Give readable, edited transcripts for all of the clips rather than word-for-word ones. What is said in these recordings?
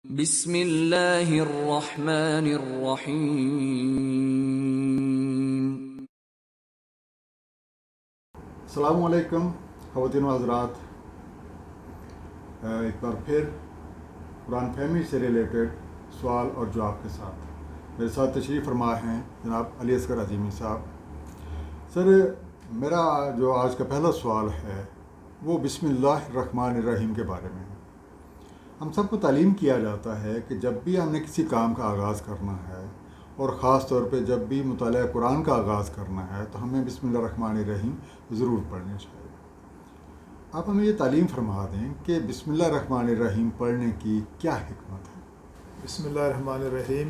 بسم اللہ الرحمن الرحیم۔ السلام علیکم خواتین و حضرات، ایک بار پھر قرآن فہمی سے ریلیٹڈ سوال اور جواب کے ساتھ میرے ساتھ تشریف فرما ہیں جناب علی اصغر عظیمی صاحب۔ سر، میرا جو آج کا پہلا سوال ہے وہ بسم اللہ الرحمن الرحیم کے بارے میں ہے۔ ہم سب کو تعلیم کیا جاتا ہے کہ جب بھی ہم نے کسی کام کا آغاز کرنا ہے اور خاص طور پہ جب بھی مطالعہ قرآن کا آغاز کرنا ہے تو ہمیں بسم اللہ الرحمن الرحیم ضرور پڑھنی چاہیے۔ آپ ہمیں یہ تعلیم فرما دیں کہ بسم اللہ الرحمن الرحیم پڑھنے کی کیا حکمت ہے؟ بسم اللہ الرحمن الرحیم،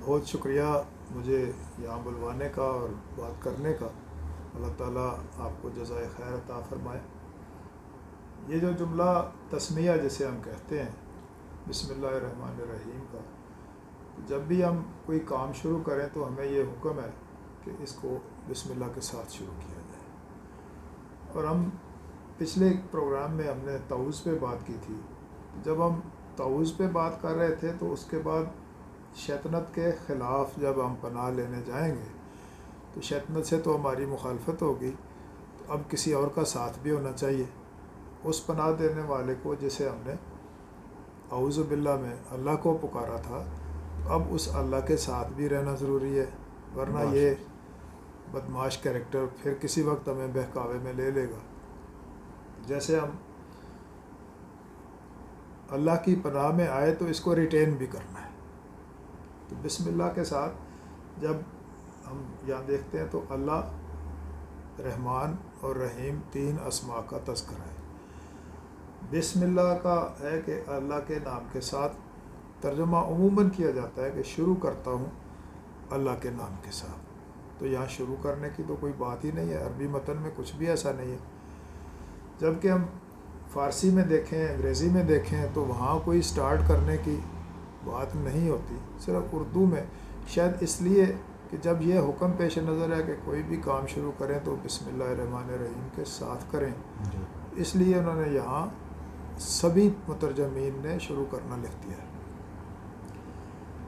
بہت شکریہ مجھے یہاں بلوانے کا اور بات کرنے کا۔ اللہ تعالیٰ آپ کو جزائے خیر عطا فرمائے۔ یہ جو جملہ تسمیہ جسے ہم کہتے ہیں بسم اللہ الرحمن الرحیم کا، جب بھی ہم کوئی کام شروع کریں تو ہمیں یہ حکم ہے کہ اس کو بسم اللہ کے ساتھ شروع کیا جائے۔ اور ہم پچھلے پروگرام میں ہم نے تعوذ پہ بات کی تھی۔ جب ہم تعوذ پہ بات کر رہے تھے تو اس کے بعد شیطنت کے خلاف جب ہم پناہ لینے جائیں گے تو شیطنت سے تو ہماری مخالفت ہوگی، تو اب کسی اور کا ساتھ بھی ہونا چاہیے۔ اس پناہ دینے والے کو جسے ہم نے اعوذ باللہ میں اللہ کو پکارا تھا، اب اس اللہ کے ساتھ بھی رہنا ضروری ہے، ورنہ یہ بدمعاش کریکٹر پھر کسی وقت ہمیں بہکاوے میں لے لے گا۔ جیسے ہم اللہ کی پناہ میں آئے تو اس کو ریٹین بھی کرنا ہے۔ تو بسم اللہ کے ساتھ جب ہم یہاں دیکھتے ہیں تو اللہ، رحمان اور رحیم تین اسماء کا تذکرہ ہے۔ بسم اللہ کا ہے کہ اللہ کے نام کے ساتھ، ترجمہ عموماً کیا جاتا ہے کہ شروع کرتا ہوں اللہ کے نام کے ساتھ۔ تو یہاں شروع کرنے کی تو کوئی بات ہی نہیں ہے، عربی متن میں کچھ بھی ایسا نہیں ہے۔ جب کہ ہم فارسی میں دیکھیں، انگریزی میں دیکھیں تو وہاں کوئی سٹارٹ کرنے کی بات نہیں ہوتی، صرف اردو میں شاید اس لیے کہ جب یہ حکم پیش نظر ہے کہ کوئی بھی کام شروع کریں تو بسم اللہ الرحمن الرحیم کے ساتھ کریں، اس لیے انہوں نے یہاں سبھی مترجمین نے شروع کرنا لکھ دیا ہے۔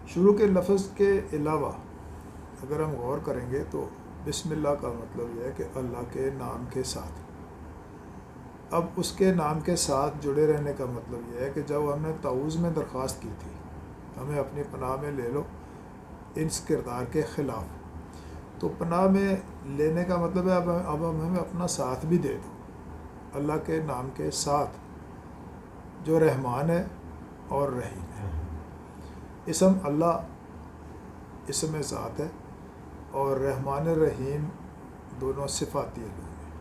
شروع کے لفظ کے علاوہ اگر ہم غور کریں گے تو بسم اللہ کا مطلب یہ ہے کہ اللہ کے نام کے ساتھ۔ اب اس کے نام کے ساتھ جڑے رہنے کا مطلب یہ ہے کہ جب ہم نے تعوذ میں درخواست کی تھی ہمیں اپنی پناہ میں لے لو اس کردار کے خلاف، تو پناہ میں لینے کا مطلب ہے اب ہمیں اپنا ساتھ بھی دے دو اللہ کے نام کے ساتھ، جو رحمان ہے اور رحیم ہے۔ اسم اللہ اسم ذات ہے اور رحمان الرحیم دونوں صفاتی علوم ہیں۔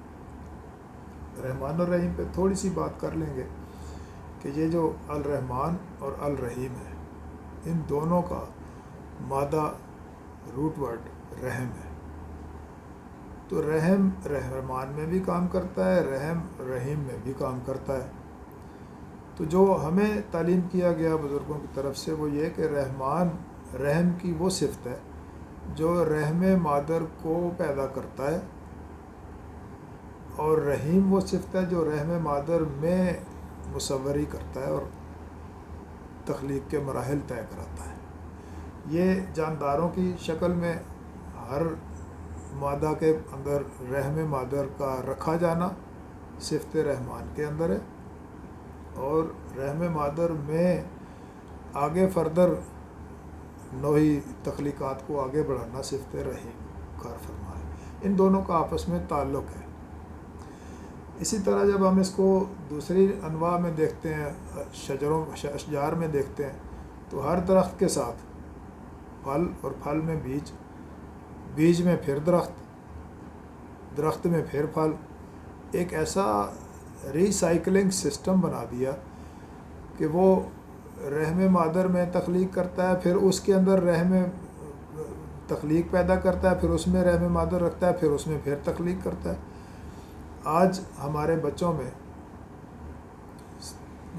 رحمان الرحیم پہ تھوڑی سی بات کر لیں گے کہ یہ جو الرحمان اور الرحیم ہے، ان دونوں کا مادہ روٹ ورڈ رحم ہے۔ تو رحم رحمان میں بھی کام کرتا ہے، رحم رحیم میں بھی کام کرتا ہے۔ تو جو ہمیں تعلیم کیا گیا بزرگوں کی طرف سے وہ یہ کہ رحمان رحم کی وہ صفت ہے جو رحم مادر کو پیدا کرتا ہے، اور رحیم وہ صفت ہے جو رحم مادر میں مصوری کرتا ہے اور تخلیق کے مراحل طے کراتا ہے۔ یہ جانداروں کی شکل میں ہر مادہ کے اندر رحم مادر کا رکھا جانا صفت رحمان کے اندر ہے، اور رحم مادر میں آگے فردر نوعی تخلیقات کو آگے بڑھانا صفت رحیم کار فرما ہے۔ ان دونوں کا آپس میں تعلق ہے۔ اسی طرح جب ہم اس کو دوسری انواع میں دیکھتے ہیں، اشجار میں دیکھتے ہیں، تو ہر درخت کے ساتھ پھل اور پھل میں بیج، بیج میں پھر درخت، درخت میں پھر پھل، ایک ایسا ری سائیکلنگ سسٹم بنا دیا کہ وہ رحم مادر میں تخلیق کرتا ہے، پھر اس کے اندر رحم تخلیق پیدا کرتا ہے، پھر اس میں رحم مادر رکھتا ہے، پھر اس میں پھر تخلیق کرتا ہے۔ آج ہمارے بچوں میں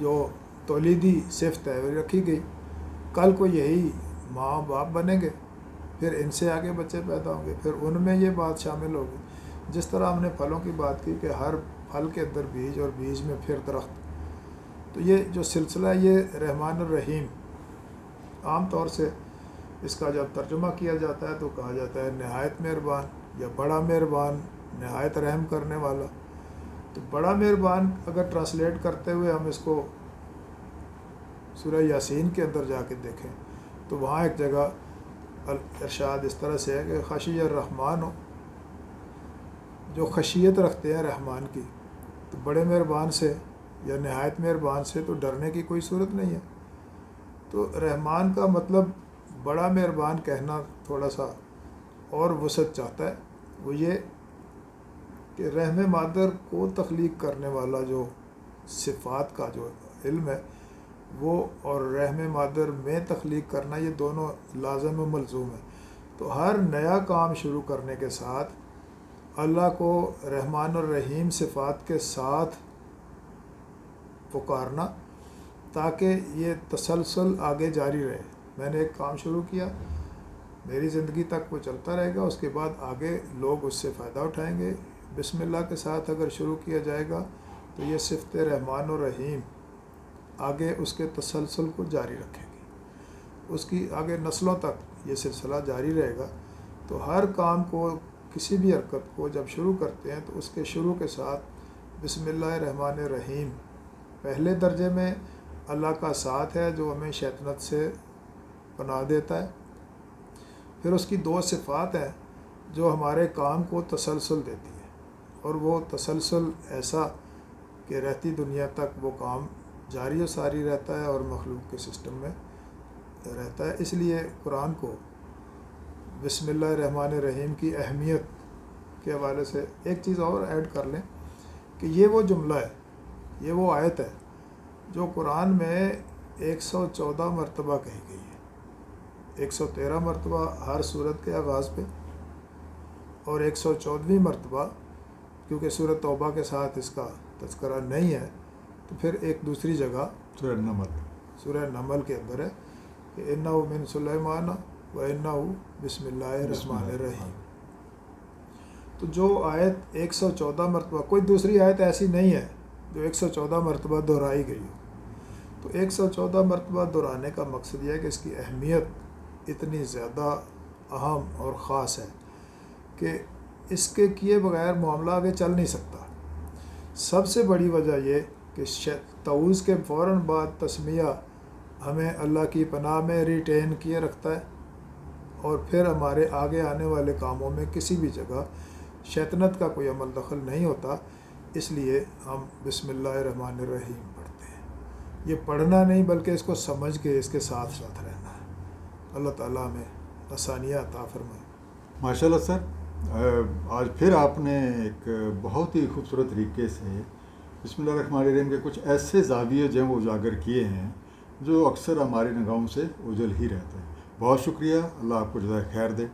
جو تولیدی صفت ہے وہ رکھی گئی، کل کو یہی ماں باپ بنیں گے، پھر ان سے آگے بچے پیدا ہوں گے، پھر ان میں یہ بات شامل ہوگی۔ جس طرح ہم نے پھلوں کی بات کی کہ ہر پھل کے اندر بیج اور بیج میں پھر درخت، تو یہ جو سلسلہ ہے یہ رحمان الرحیم، عام طور سے اس کا جب ترجمہ کیا جاتا ہے تو کہا جاتا ہے نہایت مہربان یا بڑا مہربان، نہایت رحم کرنے والا۔ تو بڑا مہربان اگر ٹرانسلیٹ کرتے ہوئے ہم اس کو سورہ یاسین کے اندر جا کے دیکھیں تو وہاں ایک جگہ ارشاد اس طرح سے ہے کہ خشی الرحمن ہو، جو خشیت رکھتے ہیں رحمان کی، تو بڑے مہربان سے یا نہایت مہربان سے تو ڈرنے کی کوئی صورت نہیں ہے۔ تو رحمان کا مطلب بڑا مہربان کہنا تھوڑا سا اور وسعت چاہتا ہے، وہ یہ کہ رحم مادر کو تخلیق کرنے والا جو صفات کا جو علم ہے وہ، اور رحم مادر میں تخلیق کرنا، یہ دونوں لازم و ملزوم ہے۔ تو ہر نیا کام شروع کرنے کے ساتھ اللہ کو رحمان الرحیم صفات کے ساتھ پکارنا تاکہ یہ تسلسل آگے جاری رہے۔ میں نے ایک کام شروع کیا، میری زندگی تک وہ چلتا رہے گا، اس کے بعد آگے لوگ اس سے فائدہ اٹھائیں گے۔ بسم اللہ کے ساتھ اگر شروع کیا جائے گا تو یہ صفت رحمان الرحیم آگے اس کے تسلسل کو جاری رکھے گی، اس کی آگے نسلوں تک یہ سلسلہ جاری رہے گا۔ تو ہر کام کو، کسی بھی حرکت کو جب شروع کرتے ہیں تو اس کے شروع کے ساتھ بسم اللہ الرحمن الرحیم پہلے درجے میں اللہ کا ساتھ ہے جو ہمیں شیطنت سے پناہ دیتا ہے۔ پھر اس کی دو صفات ہیں جو ہمارے کام کو تسلسل دیتی ہیں، اور وہ تسلسل ایسا کہ رہتی دنیا تک وہ کام جاری و ساری رہتا ہے اور مخلوق کے سسٹم میں رہتا ہے۔ اس لیے قرآن کو بسم اللہ الرحمن الرحیم کی اہمیت کے حوالے سے ایک چیز اور ایڈ کر لیں کہ یہ وہ جملہ ہے، یہ وہ آیت ہے جو قرآن میں 114 مرتبہ کہی گئی ہے، 113 مرتبہ ہر سورت کے آغاز پہ، اور 114ویں مرتبہ کیونکہ سورۃ توبہ کے ساتھ اس کا تذکرہ نہیں ہے تو پھر ایک دوسری جگہ سورہ نمل کے اندر ہے کہ انہ من سلیمان و انہ بسم اللہ الرحمن الرحیم۔ تو جو آیت 114 مرتبہ، کوئی دوسری آیت ایسی نہیں ہے جو 114 مرتبہ دہرائی گئی ہو، تو 114 مرتبہ دہرانے کا مقصد یہ ہے کہ اس کی اہمیت اتنی زیادہ اہم اور خاص ہے کہ اس کے کیے بغیر معاملہ آگے چل نہیں سکتا۔ سب سے بڑی وجہ یہ کہ تعوذ کے فوراً بعد تسمیہ ہمیں اللہ کی پناہ میں ریٹین کیے رکھتا ہے، اور پھر ہمارے آگے آنے والے کاموں میں کسی بھی جگہ شیطنت کا کوئی عمل دخل نہیں ہوتا۔ اس لیے ہم بسم اللہ الرحمن الرحیم پڑھتے ہیں۔ یہ پڑھنا نہیں بلکہ اس کو سمجھ کے اس کے ساتھ ساتھ رہنا ہے۔ اللہ تعالیٰ ہمیں آسانیاں عطا فرمائے۔ ماشاءاللہ سر، آج پھر آپ نے ایک بہت ہی خوبصورت طریقے سے بسم اللہ الرحمن الرحیم کے کچھ ایسے زاویے جو ہیں وہ اجاگر کیے ہیں جو اکثر ہماری نگاہوں سے اوجھل ہی رہتے ہیں۔ بہت شکریہ، اللہ آپ کو جزائے خیر دے۔